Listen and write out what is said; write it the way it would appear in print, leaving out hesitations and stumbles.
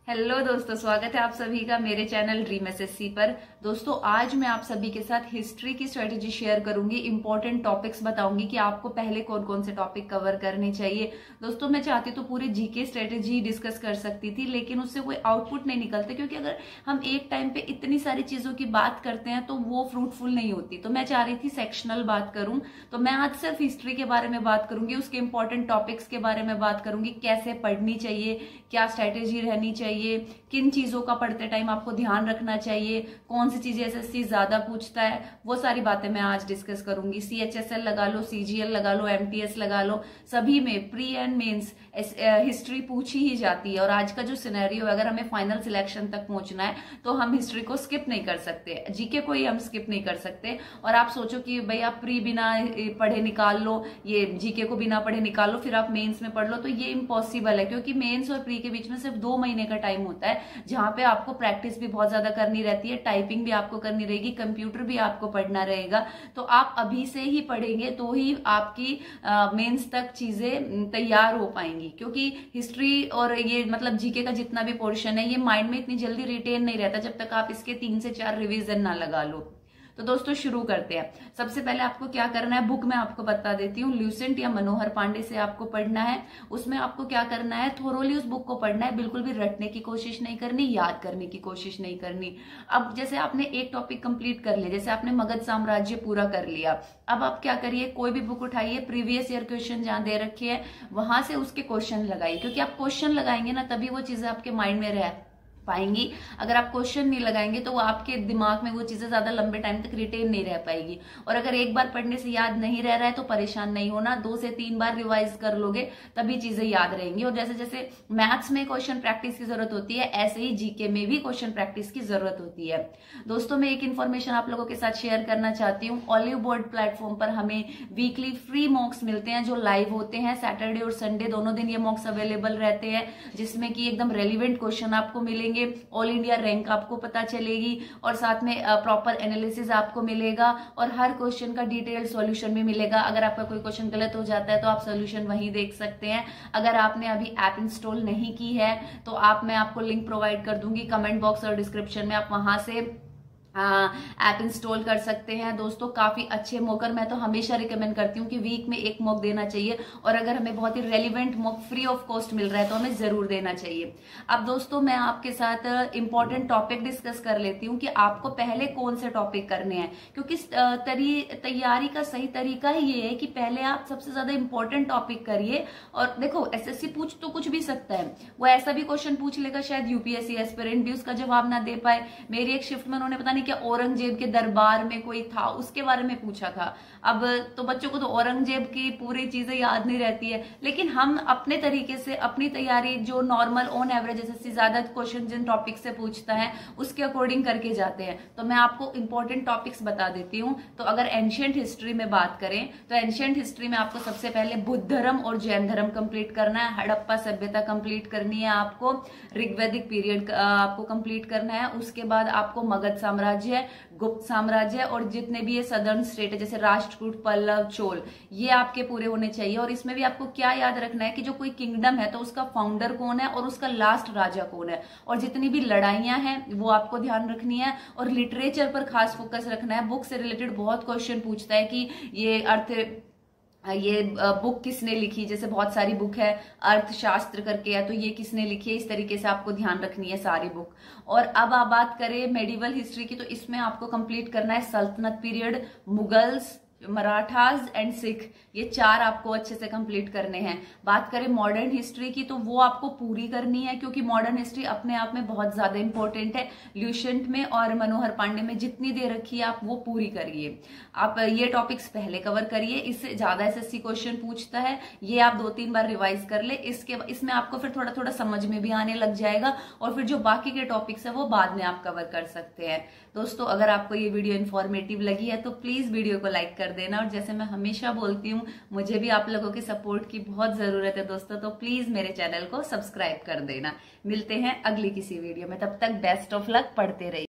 Hello दोस्तों, स्वागत है आप सभी का मेरे चैनल ड्रीम एसएससी पर। दोस्तों आज मैं आप सभी के साथ हिस्ट्री की स्ट्रेटेजी शेयर करूंगी, इंपॉर्टेंट टॉपिक्स बताऊंगी कि आपको पहले कौन कौन से टॉपिक कवर करने चाहिए। दोस्तों मैं चाहती तो पूरी जीके स्ट्रेटेजी डिस्कस कर सकती थी, लेकिन उससे कोई आउटपुट नहीं निकलते, क्योंकि अगर हम एक टाइम पे इतनी सारी चीजों की बात करते हैं तो वो फ्रूटफुल नहीं होती। तो मैं चाह रही थी सेक्शनल बात करूं, तो मैं आज सिर्फ हिस्ट्री के बारे में बात करूंगी, उसके इंपॉर्टेंट टॉपिक्स के बारे में बात करूंगी, कैसे पढ़नी चाहिए, क्या स्ट्रेटेजी रहनी चाहिए, किन चीजों का पढ़ते टाइम आपको ध्यान रखना चाहिए, कौन सी चीजें एसएससी ज्यादा पूछता है, वो सारी बातें मैं आज डिस्कस करूंगी। सीएचएसएल लगा लो, सीजीएल लगा लो, एमटीएस लगा लो, सभी में प्री एंड मेंस हिस्ट्री पूछी ही जाती है। और आज का जो सिनेरियो है, अगर हमें फाइनल सिलेक्शन तक पहुंचना है तो हम हिस्ट्री को स्किप नहीं कर सकते, जीके को ही हम स्किप नहीं कर सकते। और आप सोचो कि भाई आप प्री बिना पढ़े निकाल लो, ये जीके को बिना पढ़े निकाल लो, फिर आप मेंस में पढ़ लो, तो ये इम्पॉसिबल है, क्योंकि मेंस और प्री के बीच में सिर्फ 2 महीने का टाइम होता है, जहां पे आपको प्रैक्टिस भी बहुत ज्यादा करनी रहती है, टाइपिंग भी आपको करनी रहेगी, कंप्यूटर भी आपको पढ़ना रहेगा। तो आप अभी से ही पढ़ेंगे तो ही आपकी मेंस तक चीजें तैयार हो पाएंगी, क्योंकि हिस्ट्री और ये मतलब जीके का जितना भी पोर्शन है, ये माइंड में इतनी जल्दी रिटेन नहीं रहता जब तक आप इसके 3 से 4 रिवीजन ना लगा लो। तो दोस्तों शुरू करते हैं। सबसे पहले आपको क्या करना है, बुक मैं आपको बता देती हूँ। ल्यूसेंट या मनोहर पांडे से आपको पढ़ना है। उसमें आपको क्या करना है, थोरोली उस बुक को पढ़ना है, बिल्कुल भी रटने की कोशिश नहीं करनी, याद करने की कोशिश नहीं करनी। अब जैसे आपने एक टॉपिक कंप्लीट कर लिया, जैसे आपने मगध साम्राज्य पूरा कर लिया, अब आप क्या करिए, कोई भी बुक उठाइए, प्रीवियस ईयर क्वेश्चन जहां दे रखे हैं वहां से उसके क्वेश्चन लगाइए, क्योंकि आप क्वेश्चन लगाएंगे ना तभी वो चीजें आपके माइंड में रह पाएंगी। अगर आप क्वेश्चन नहीं लगाएंगे तो वो आपके दिमाग में वो चीजें ज्यादा लंबे टाइम तक रिटेन नहीं रह पाएगी। और अगर एक बार पढ़ने से याद नहीं रह रहा है तो परेशान नहीं होना, 2 से 3 बार रिवाइज कर लोगे तभी चीजें याद रहेंगी। और जैसे जैसे मैथ्स में क्वेश्चन प्रैक्टिस की जरूरत होती है, ऐसे ही जीके में भी क्वेश्चन प्रैक्टिस की जरूरत होती है। दोस्तों मैं एक इन्फॉर्मेशन आप लोगों के साथ शेयर करना चाहती हूँ। ऑलिव बोर्ड प्लेटफॉर्म पर हमें वीकली फ्री मॉक्स मिलते हैं, जो लाइव होते हैं। सैटरडे और संडे दोनों दिन ये मॉक्स अवेलेबल रहते हैं, जिसमें कि एकदम रेलिवेंट क्वेश्चन आपको मिलेंगे, ऑल इंडिया रैंक आपको पता चलेगी, और साथ में प्रॉपर एनालिसिस आपको मिलेगा, और हर क्वेश्चन का डिटेल्ड सॉल्यूशन भी मिलेगा। अगर आपका कोई क्वेश्चन गलत हो जाता है तो आप सॉल्यूशन वहीं देख सकते हैं। अगर आपने अभी ऐप इंस्टॉल नहीं की है तो मैं आपको लिंक प्रोवाइड कर दूंगी कमेंट बॉक्स और डिस्क्रिप्शन में, आप वहां से ऐप इंस्टॉल कर सकते हैं। दोस्तों काफी अच्छे मॉक, मैं तो हमेशा रिकमेंड करती हूँ कि वीक में एक मॉक देना चाहिए, और अगर हमें बहुत ही relevant mock free of cost मिल रहा है तो हमें जरूर देना चाहिए। अब दोस्तों मैं आपके साथ इंपॉर्टेंट टॉपिक डिस्कस कर लेती हूँ कि आपको पहले कौन से टॉपिक करने हैं, क्योंकि तैयारी का सही तरीका ही ये है कि पहले आप सबसे ज्यादा इंपॉर्टेंट टॉपिक करिए। और देखो एसएससी पूछ तो कुछ भी सकता है, वो ऐसा भी क्वेश्चन पूछ लेगा शायद यूपीएससी एस्पिरेंट भी उसका जवाब ना दे पाए। मेरी एक शिफ्ट में उन्होंने पता नहीं क्या औरंगजेब के दरबार में कोई था उसके बारे में पूछा था। अब तो बच्चों को तो औरंगजेब की पूरी चीजें याद नहीं रहती है, लेकिन हम अपने तरीके से अपनी तैयारी जो नॉर्मल ऑन एवरेज एसएससी ज्यादा क्वेश्चन जिन टॉपिक से पूछता है उसके अकॉर्डिंग करके जाते हैं। तो मैं आपको इंपॉर्टेंट टॉपिक्स बता देती हूँ। तो अगर एंशियंट हिस्ट्री में बात करें तो एंशियंट हिस्ट्री में आपको सबसे पहले बुद्ध धर्म और जैन धर्म कंप्लीट करना है, हड़प्पा सभ्यता कंप्लीट करनी है आपको, ऋग्वैदिक पीरियड आपको कंप्लीट करना है। उसके बाद आपको मगध साम्राज्य, गुप्त साम्राज्य और जितने भी ये सदर्न स्टेट है जैसे राष्ट्रकूट, पल्लव, चोल, ये आपके पूरे होने चाहिए। और इसमें भी आपको क्या याद रखना है कि जो कोई किंगडम है तो उसका फाउंडर कौन है और उसका लास्ट राजा कौन है, और जितनी भी लड़ाइयां हैं वो आपको ध्यान रखनी है। और लिटरेचर पर खास फोकस रखना है, बुक से रिलेटेड बहुत क्वेश्चन पूछता है कि ये बुक किसने लिखी, जैसे बहुत सारी बुक है, अर्थशास्त्र करके है तो ये किसने लिखी है, इस तरीके से आपको ध्यान रखनी है सारी बुक। और अब आप बात करें मेडिवल हिस्ट्री की, तो इसमें आपको कंप्लीट करना है सल्तनत period, Mughals, Marathas and Sikh, ये 4 आपको अच्छे से कंप्लीट करने हैं। बात करें मॉडर्न हिस्ट्री की तो वो आपको पूरी करनी है, क्योंकि मॉडर्न हिस्ट्री अपने आप में बहुत ज्यादा इंपॉर्टेंट है। ल्यूसेंट में और मनोहर पांडे में जितनी दे रखी है आप वो पूरी करिए। आप ये टॉपिक्स पहले कवर करिए, इससे ज्यादा एसएससी क्वेश्चन पूछता है, ये आप 2-3 बार रिवाइज कर ले, इसमें आपको फिर थोड़ा थोड़ा समझ में भी आने लग जाएगा, और फिर जो बाकी के टॉपिक्स है वो बाद में आप कवर कर सकते हैं। दोस्तों अगर आपको ये वीडियो इन्फॉर्मेटिव लगी है तो प्लीज वीडियो को लाइक कर देना, और जैसे मैं हमेशा बोलती हूँ मुझे भी आप लोगों की सपोर्ट की बहुत जरूरत है दोस्तों, तो प्लीज मेरे चैनल को सब्सक्राइब कर देना। मिलते हैं अगली किसी वीडियो में, तब तक बेस्ट ऑफ लक, पढ़ते रहिए।